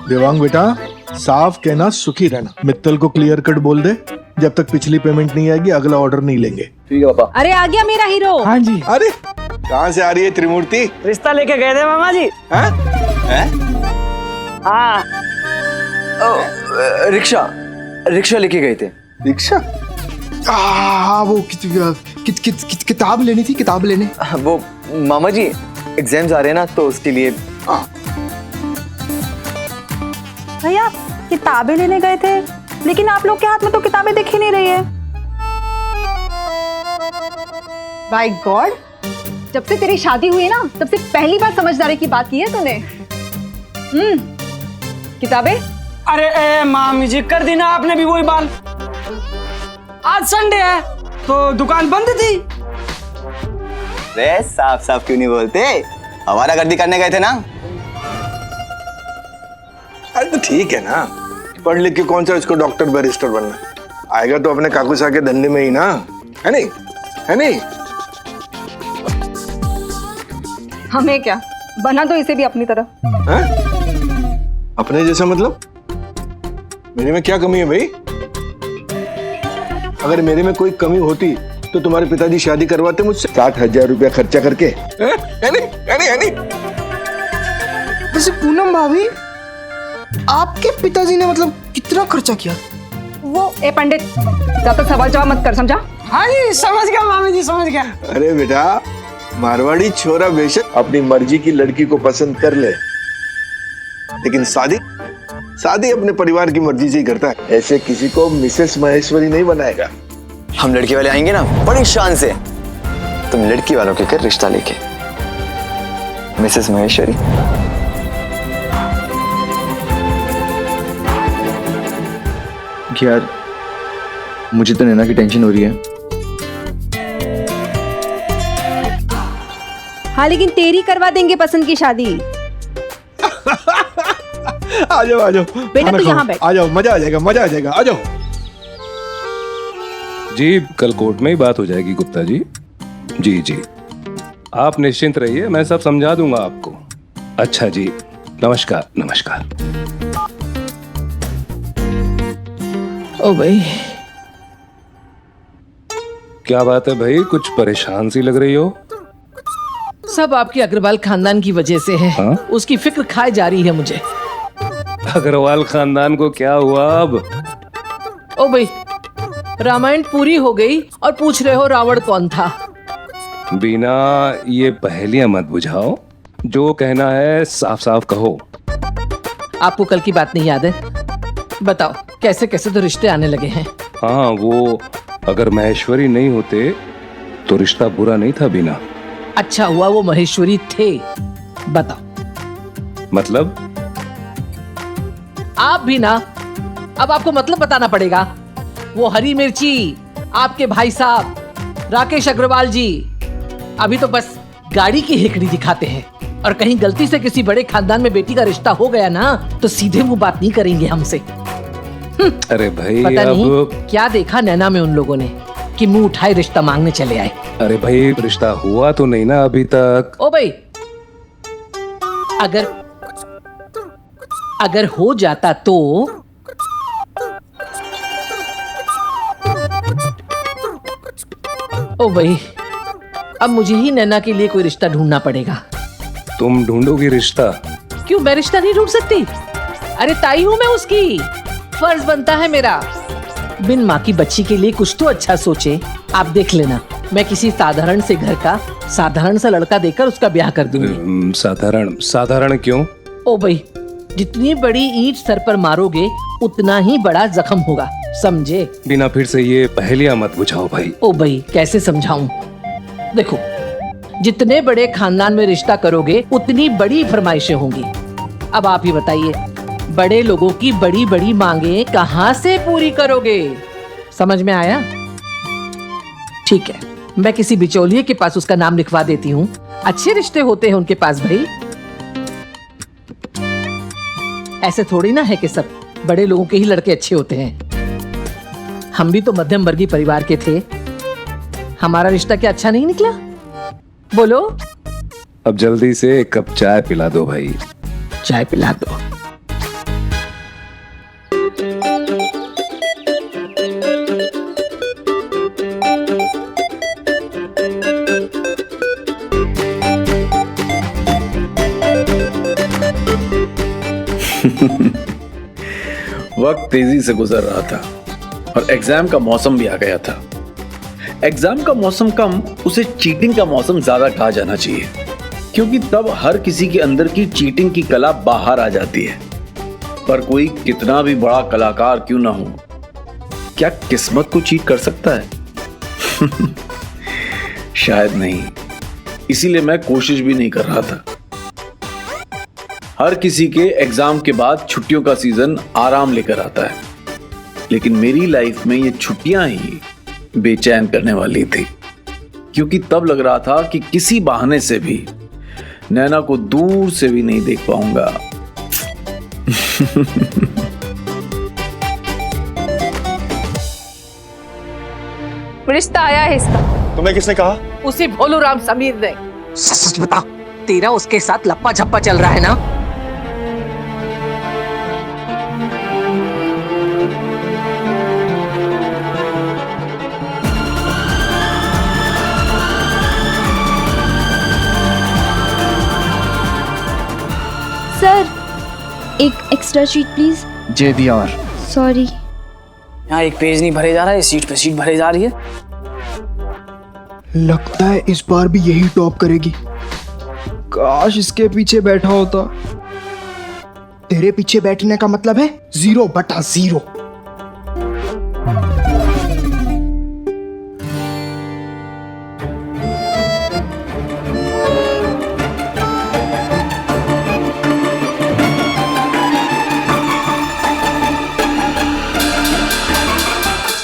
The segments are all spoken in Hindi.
देवांग बेटा, साफ कहना सुखी रहना। मित्तल को क्लियर कट बोल दे, जब तक पिछली पेमेंट नहीं आएगी अगला ऑर्डर नहीं लेंगे। ठीक है पापा। अरे आ गया मेरा हीरो। हाँ जी। अरे कहाँ से आ रही है त्रिमूर्ति? रिश्ता लेके गए थे मामा जी। हैं? हाँ। रिक्शा लेके गए थे। रिक्शा? वो किताब लेनी थी, किताब लेने। वो मामा जी एग्जाम्स आ रहे हैं ना, तो उसके लिए। भैया किताबें लेने गए थे, लेकिन आप लोग के हाथ में तो किताबें दिख ही नहीं रही है। बाय गॉड, जब से तेरी शादी हुई है ना, तब से पहली बार समझदारी की बात की है तूने। किताबें? अरे मामी जी, कर दी ना आपने भी वही बाल। आज संडे है तो दुकान बंद थी। रे साफ साफ क्यों नहीं बोलते? आवारागर्दी करने गए थे ना। अरे तो ठीक है ना, पढ़ लिख के कौन सा इसको डॉक्टर बैरिस्टर बनना, आएगा तो अपने काकूसा के धंधे में ही ना, है नहीं? है नहीं? हमें क्या, बना तो इसे भी अपनी तरह। है? अपने जैसा मतलब? मेरे में क्या कमी है भाई? अगर मेरे में कोई कमी होती तो तुम्हारे पिताजी शादी करवाते मुझसे 60,000 रुपया खर्चा करके। है नहीं? है नहीं? है नहीं? वैसे पूनम भाभी, आपके पिताजी ने मतलब कितना खर्चा किया? वो ए पंडित, ज्यादा सवाल जवाब मत कर, समझा? हाँ जी समझ गया मामी जी, समझ गया। अरे बेटा, मारवाड़ी छोरा बेशक अपनी मर्जी की लड़की को पसंद कर ले, लेकिन शादी अपने परिवार की मर्जी से ही करता है। ऐसे किसी को मिसेस महेश्वरी नहीं बनाएगा। हम लड़की वाले आएंगे ना बड़ी शान से, तुम लड़की वालों के घर रिश्ता लेके। मिसेस महेश्वरी। यार मुझे तो नैना की टेंशन हो रही है। हाँ लेकिन तेरी करवा देंगे पसंद की शादी। आ जाओ बेटा तू यहाँ बैठ। आ जाओ, मजा आ जाएगा, आ जाओ। जी कल कोर्ट में ही बात हो जाएगी गुप्ता जी। जी आप निश्चिंत रहिए, मैं सब समझा दूंगा आपको। अच्छा जी, नमस्कार। ओ भाई, क्या बात है भाई, कुछ परेशान सी लग रही हो? सब आपके अग्रवाल खानदान की वजह से है। हाँ? उसकी फिक्र खाए जा रही है मुझे। अग्रवाल खानदान को क्या हुआ अब? ओ भाई, रामायण पूरी हो गई और पूछ रहे हो रावण कौन था? बीना, ये पहेलियां मत बुझाओ, जो कहना है साफ साफ कहो। आपको कल की बात नहीं याद है? बताओ, कैसे कैसे तो रिश्ते आने लगे हैं। हाँ, वो अगर महेश्वरी नहीं होते तो रिश्ता बुरा नहीं था बीना। अच्छा हुआ वो महेश्वरी थे। बताओ मतलब? आप भी ना, अब आपको मतलब बताना पड़ेगा। वो हरी मिर्ची आपके भाई साहब राकेश अग्रवाल जी अभी तो बस गाड़ी की हेकड़ी दिखाते हैं, और कहीं गलती से किसी बड़े खानदान में बेटी का रिश्ता हो गया ना, तो सीधे मुंह बात नहीं करेंगे हमसे। अरे भाई, पता नहीं अब क्या देखा नैना में उन लोगों ने कि मुंह उठाए रिश्ता मांगने चले आए। अरे भाई, रिश्ता हुआ तो नहीं ना अभी तक। ओ भाई, अगर हो जाता तो ओ भाई, अब मुझे ही नैना के लिए कोई रिश्ता ढूंढना पड़ेगा। तुम ढूंढोगी रिश्ता? क्यों, मैं रिश्ता नहीं ढूंढ सकती? अरे ताई हूं मैं उसकी, फर्ज बनता है मेरा। बिन माँ की बच्ची के लिए कुछ तो अच्छा सोचे। आप देख लेना, मैं किसी साधारण से घर का साधारण सा लड़का देकर उसका ब्याह कर दूंगी। साधारण क्यों? ओ भाई, जितनी बड़ी ईंट सर पर मारोगे उतना ही बड़ा जख्म होगा, समझे? बिना फिर से ये पहेलियां मत बुझाओ भाई। ओ भाई, कैसे समझाऊं? देखो, जितने बड़े खानदान में रिश्ता करोगे उतनी बड़ी फरमाइशें होंगी। अब आप ही बताइए, बड़े लोगों की बड़ी बड़ी मांगे कहां से पूरी करोगे? समझ में आया? ठीक है, मैं किसी बिचौलिए के पास उसका नाम लिखवा देती हूँ। अच्छे रिश्ते होते हैं उनके पास भाई। ऐसे थोड़ी ना है कि सब बड़े लोगों के ही लड़के अच्छे होते हैं। हम भी तो मध्यम वर्गीय परिवार के थे। हमारा रिश्ता क्या अच्छा नहीं निकला? बोलो। अब जल्दी से एक कप चाय पिला दो भाई। चाय पिला दो। वक्त तेजी से गुजर रहा था और एग्जाम का मौसम भी आ गया था। एग्जाम का मौसम कम, उसे चीटिंग का मौसम ज्यादा कहा जाना चाहिए, क्योंकि तब हर किसी के अंदर की चीटिंग की कला बाहर आ जाती है। पर कोई कितना भी बड़ा कलाकार क्यों ना हो, क्या किस्मत को चीट कर सकता है? शायद नहीं, इसीलिए मैं कोशिश भी नहीं कर रहा था। हर किसी के एग्जाम के बाद छुट्टियों का सीजन आराम लेकर आता है, लेकिन मेरी लाइफ में ये छुट्टियां ही बेचैन करने वाली थी, क्योंकि तब लग रहा था कि किसी बहाने से भी नैना को दूर से भी नहीं देख पाऊंगा। रिश्ता आया है इसका। तुम्हें किसने कहा? उसी भोलूराम समीर ने। सच बता। तेरा उसके साथ लप्पा झप्पा चल रहा है ना? सर, एक extra sheet please. JBR। Sorry. यहाँ एक पेज नहीं भरे जा रहा है, सीट पे सीट भरे जा रही है। लगता है इस बार भी यही टॉप करेगी। काश इसके पीछे बैठा होता। तेरे पीछे बैठने का मतलब है 0/0।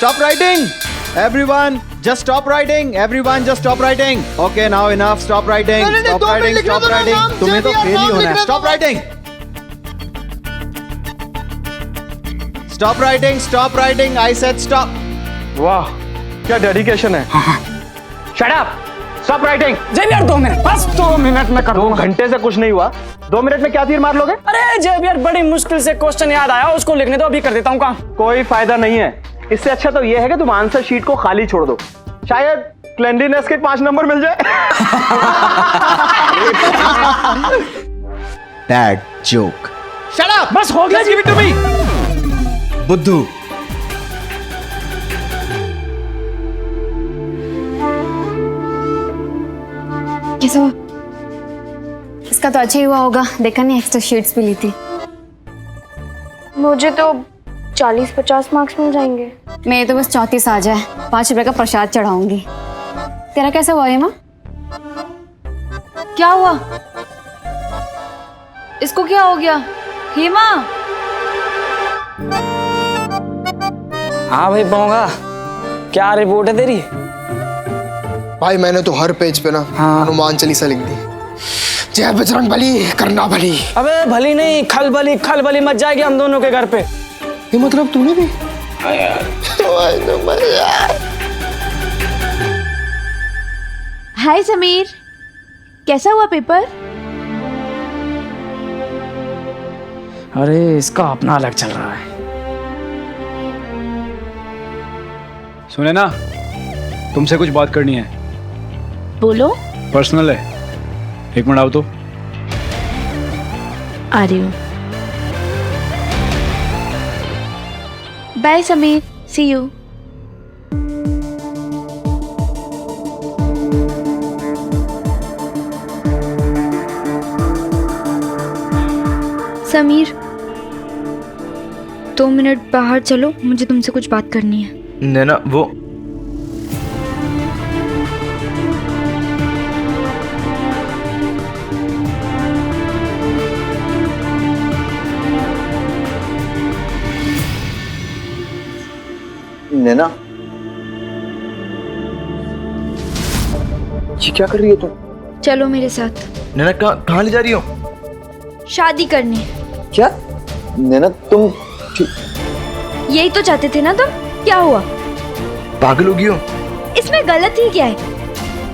Stop writing! Everyone, just stop writing! Everyone, just stop writing! Okay, now enough. Stop writing. Stop writing. Stop writing. तुम्हें तो फेल ही होना है. Stop writing. Stop writing. Stop writing. I said stop. वाह, क्या डेडिकेशन है. Shut up. Stop writing. Xavier 2 minute, बस 2 मिनट में कर 2 घंटे से कुछ नहीं हुआ. 2 मिनट में क्या तीर मार लोगे? अरे जेवियर, बड़ी मुश्किल से क्वेश्चन याद आया, उसको लिखने दो, अभी कर देता हूँ काम। कोई फायदा नहीं है. इससे अच्छा तो ये है कि तुम आंसर शीट को खाली छोड़ दो. शायद क्लेanलीनेस के 5 नंबर मिल जाए. Dad joke. Shut up! बस हो गया। Give it to me. बुद्धू। कैसा हुआ? इसका तो अच्छा ही हुआ होगा, देखा नहीं एक्स्ट्रा शीट्स भी ली थी। मुझे तो 40-50 मार्क्स मिल जाएंगे। मैं तो बस 34 आ जाए, 5 रुपए का प्रसाद चढ़ाऊंगी। तेरा कैसा हुआ हेमा? क्या हुआ? इसको क्या हो गया? हेमा? हाँ भाई पोंगा, क्या रिपोर्ट है तेरी? भाई मैंने तो हर पेज पे ना हनुमान चालीसा लिख दी। जय बजरंग बली, करना भली। अबे भली नहीं, खल बली मच जाएगी हम दोनों के घर पे। ये मतलब तूने भी? हाय समीर, कैसा हुआ पेपर? अरे इसका अपना अलग चल रहा है। सुने ना, तुमसे कुछ बात करनी है. बोलो। पर्सनल है. 1 मिनट आओ तो. आ रही हूँ। Bye Sameer, see you. Sameer, 2 minute बाहर चलो, मुझे तुमसे कुछ बात करनी है। नैना वो नैना, ये क्या कर रही है तुम? चलो मेरे साथ। नैना कहाँ ले जा रही हो? शादी करने। क्या? नैना तुम यही तो चाहते थे ना तुम? क्या हुआ? पागल हो गई हो? इसमें गलत ही क्या है?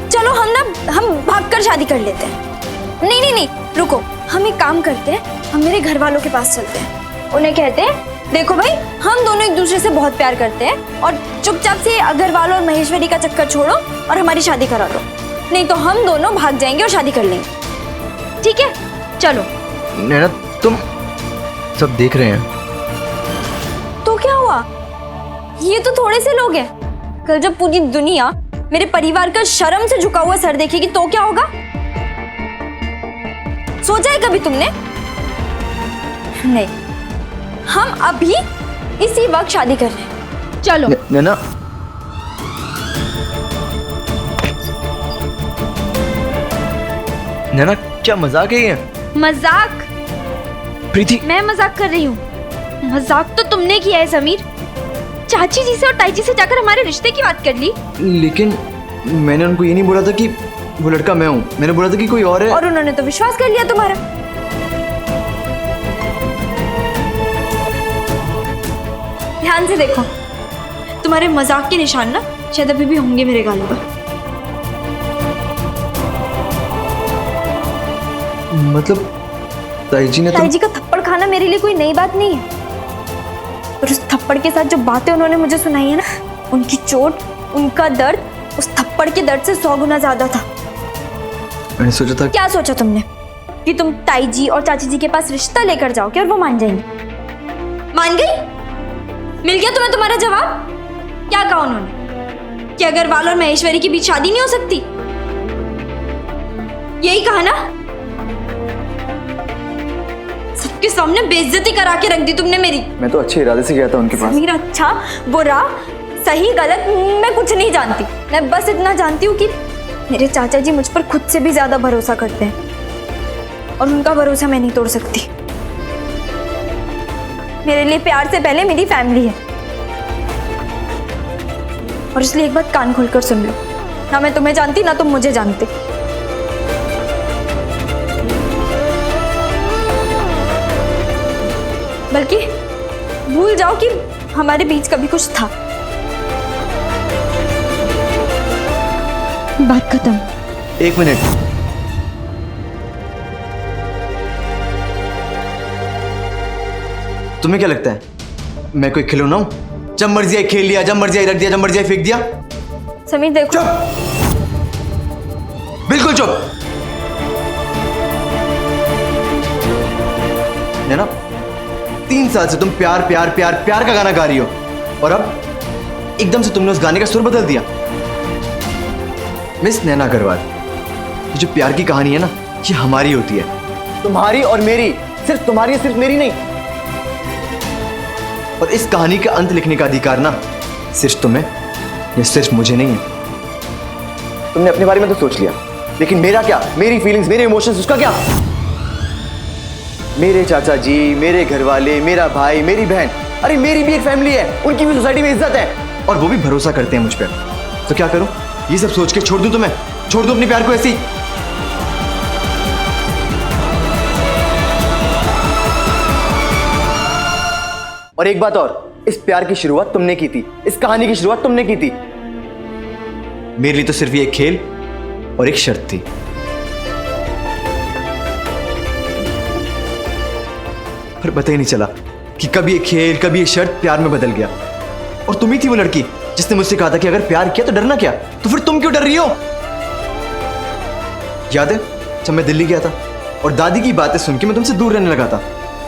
चलो हम भागकर शादी कर लेते हैं। नहीं, रुको, हम एक काम करते हैं, हम मेरे घर वालों के पास चलते हैं, उन्हें कहते हैं देखो भाई, हम दोनों एक दूसरे से बहुत प्यार करते हैं और चुपचाप से अग्रवाल और महेश्वरी का चक्कर छोड़ो और हमारी शादी करा दो, नहीं तो हम दोनों भाग जाएंगे और शादी कर लेंगे। ठीक है, चलो। नैना तुम सब देख रहे हैं। तो क्या हुआ? ये तो थोड़े से लोग हैं। कल जब पूरी दुनिया मेरे परिवार का शर्म से झुका हुआ सर देखेगी तो क्या होगा? सोचा है कभी तुमने? नहीं। हम अभी इसी वक्त शादी कर रहे हैं। चलो। नैना, नैना क्या मजाक है ये? मजाक? प्रीति, मैं मजाक कर रही हूँ? मजाक तो तुमने किया है समीर। चाची जी से और ताई जी से जाकर हमारे रिश्ते की बात कर ली। लेकिन मैंने उनको ये नहीं बोला था कि वो लड़का मैं हूँ। मैंने बोला था कि कोई और है। और उन्होंने तो विश्वास कर लिया तुम्हारा। ध्यान से देखो, तुम्हारे मजाक के निशान ना शायद अभी भी होंगे मेरे गालों पर। मतलब ताई जी ने ताई जी का थप्पड़ खाना मेरे लिए कोई नई बात नहीं है। और उस थप्पड़ के साथ जो बातें उन्होंने मुझे सुनाई है ना, उनकी चोट, उनका दर्द उस थप्पड़ के दर्द से 100 गुना ज्यादा था। मैंने सोचा था। क्या सोचा तुमने? कि तुम ताई जी और चाची जी के पास रिश्ता लेकर जाओगे और वो मान जाएंगे? मान गई? मिल गया तुम्हें तुम्हारा जवाब? क्या कहा उन्होंने? कि अग्रवाल और महेश्वरी के बीच शादी नहीं हो सकती? यही कहा ना? सबके सामने बेइज्जती करा के रख दी तुमने मेरी। मैं तो अच्छे इरादे से गया था उनके पास। समीर, अच्छा बुरा सही गलत मैं कुछ नहीं जानती। मैं बस इतना जानती हूँ कि मेरे चाचा जी मुझ पर खुद से भी ज्यादा भरोसा करते हैं और उनका भरोसा मैं नहीं तोड़ सकती। मेरे लिए प्यार से पहले मेरी फैमिली है। और इसलिए एक बात कान खोलकर सुन लो, ना मैं तुम्हें जानती ना तुम मुझे जानते। बल्कि भूल जाओ कि हमारे बीच कभी कुछ था। बात खत्म। 1 मिनट। तुम्हें क्या लगता है मैं कोई खिलौना हूं? जब मर्जी आई खेल लिया, जब मर्जी आई रख दिया, जब मर्जी आई फेंक दिया। समीर देखो। चुप, बिल्कुल चुप। है ना, 3 साल से तुम प्यार प्यार प्यार प्यार का गाना गा रही हो और अब एकदम से तुमने उस गाने का सुर बदल दिया। मिस नैना अग्रवाल, ये जो प्यार की कहानी है ना, ये हमारी होती है। तुम्हारी और मेरी। सिर्फ तुम्हारी, सिर्फ मेरी नहीं। और इस कहानी का अंत लिखने का अधिकार ना सिर्फ तुम्हें या सिर्फ मुझे नहीं है। तुमने अपने बारे में तो सोच लिया, लेकिन मेरा क्या? मेरी फीलिंग्स, मेरे इमोशंस, उसका क्या? मेरे चाचा जी, मेरे घर वाले, मेरा भाई, मेरी बहन, अरे मेरी भी एक फैमिली है, उनकी भी सोसाइटी में इज्जत है और वो भी भरोसा करते हैं मुझ पर। तो क्या करूं? ये सब सोच के छोड़ दूं तुम्हें? छोड़ दूं अपने प्यार को ऐसे ही? और एक बात और, इस प्यार की शुरुआत तुमने की थी, इस कहानी की शुरुआत तुमने की थी। मेरे लिए तो सिर्फ ये एक खेल और एक शर्त थी। पर पता ही नहीं चला कि कभी ये खेल, कभी ये शर्त प्यार में बदल गया। और तुम ही थी वो लड़की जिसने मुझसे कहा था कि अगर प्यार किया तो डरना क्या? तो फिर तुम क्यों डर रही हो? याद है जब मैं दिल्ली गया था और दादी की बातें सुन के मैं तुमसे दूर रहने लगा था,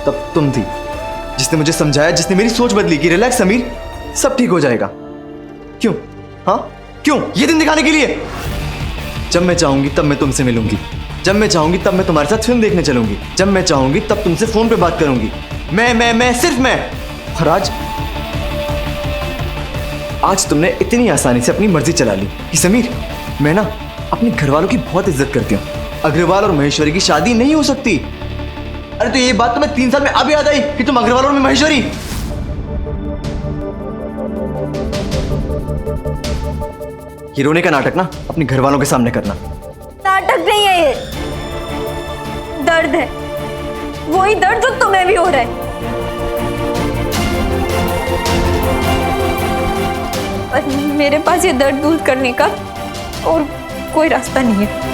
तब तुम थी जिसने मुझे समझाया, जिसने मेरी सोच बदली कि रिलैक्स समीर, सब ठीक हो जाएगा। क्यों? हाँ क्यों? ये दिन दिखाने के लिए? जब मैं चाहूंगी तब मैं तुमसे मिलूंगी, जब मैं चाहूंगी तब मैं तुम्हारे साथ फिल्म देखने चलूंगी, जब मैं चाहूंगी तब तुमसे फोन पे बात करूंगी। मैं सिर्फ मैं। और आज तुमने इतनी आसानी से अपनी मर्जी चला ली कि समीर, मैं ना अपने घर वालों की बहुत इज्जत करती हूँ। अग्रवाल और महेश्वरी की शादी नहीं हो सकती। अरे तो ये बात तुम्हें 3 साल में अब याद आई कि तुम अग्रवाल और मैं महेश्वरी? ये रोने का नाटक ना अपने घर वालों के सामने करना। नाटक नहीं है ये, दर्द है। वही दर्द जो तुम्हें भी हो रहा है। और मेरे पास ये दर्द दूर करने का और कोई रास्ता नहीं है।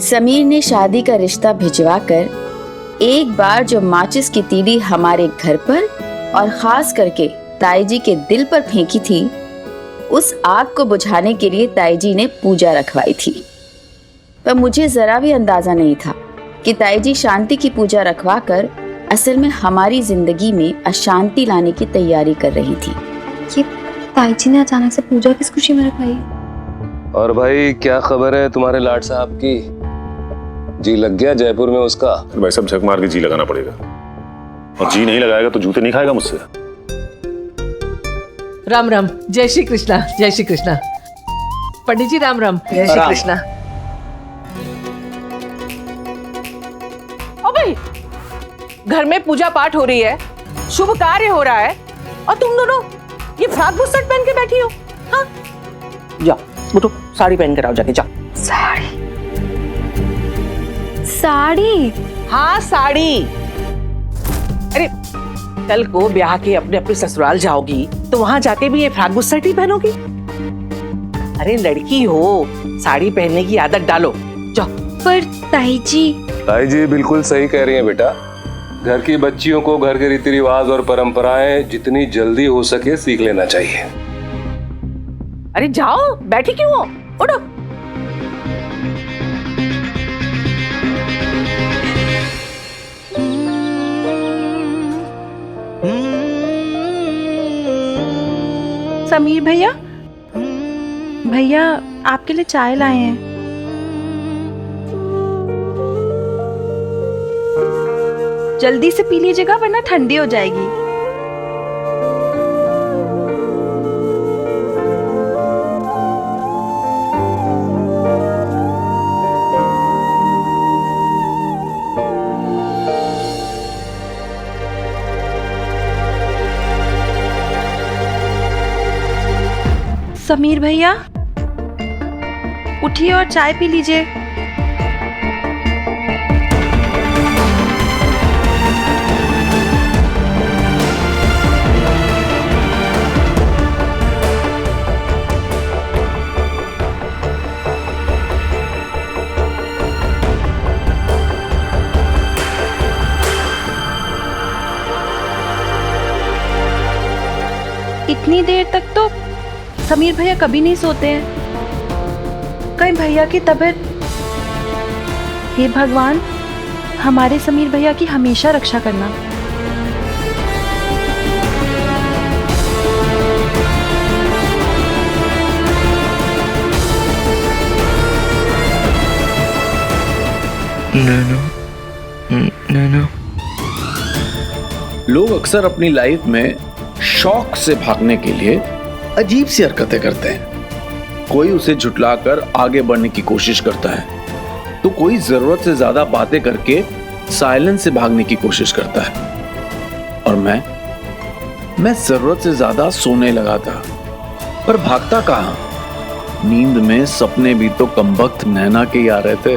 समीर ने शादी का रिश्ता भिजवाकर एक बार जो माचिस की तीली हमारे घर पर और खास करके ताई जी के दिल पर फेंकी थी, उस आग को बुझाने के लिए ताई जी ने पूजा रखवाई थी। पर मुझे जरा भी अंदाजा नहीं था कि ताई जी शांति की पूजा रखवाकर असल में हमारी जिंदगी में अशांति लाने की तैयारी कर रही थी। ये ताई जी ने अचानक से पूजा किस खुशी में रखवाई? और भाई क्या खबर है तुम्हारे लाड साहब की? जी लग गया जयपुर में उसका? भाई सब झक मार के जी लगाना पड़ेगा, और जी नहीं लगाएगा तो जूते नहीं खाएगा मुझसे। राम राम, जय श्री कृष्णा, जय श्री कृष्णा। पंडित जी राम राम। जय श्री कृष्णा। ओ भाई, घर में पूजा पाठ हो रही है, शुभ कार्य हो रहा है, और तुम दोनों ये फ्रॉक बुस्सट पहन के बैठी हो? हाँ? जाओ उठो, साड़ी पहन कर आओ, जाके जाओ। साड़ी? साड़ी? हाँ साड़ी। अरे कल को ब्याह के अपने अपने ससुराल जाओगी तो वहां जाके भी ये फ्रॉक बुस्सट ही पहनोगी? अरे लड़की हो, साड़ी पहनने की आदत डालो, जाओ। पर ताई जी बिल्कुल सही कह रही हैं बेटा। घर की बच्चियों को घर के रीति रिवाज और परंपराएं जितनी जल्दी हो सके सीख लेना चाहिए। अरे जाओ, बैठी क्यों हो? उठो। समीर भैया, भैया आपके लिए चाय लाए हैं। जल्दी से पी लीजिएगा वरना ठंडी हो जाएगी। समीर भैया उठिए और चाय पी लीजिए। इतनी देर तक तो समीर भैया कभी नहीं सोते हैं। कहीं भैया की तबीयत? हे भगवान, हमारे समीर भैया की हमेशा रक्षा करना। नैनो। लोग अक्सर अपनी लाइफ में शौक से भागने के लिए अजीब सी हरकतें करते हैं। कोई उसे झुटलाकर आगे बढ़ने की कोशिश करता है, तो कोई जरूरत से ज्यादा बातें करके साइलेंस से भागने की कोशिश करता है। और मैं जरूरत से ज्यादा सोने लगा था, पर भागता कहां? नींद में सपने भी तो कमबख्त नैना के ही आ रहे थे।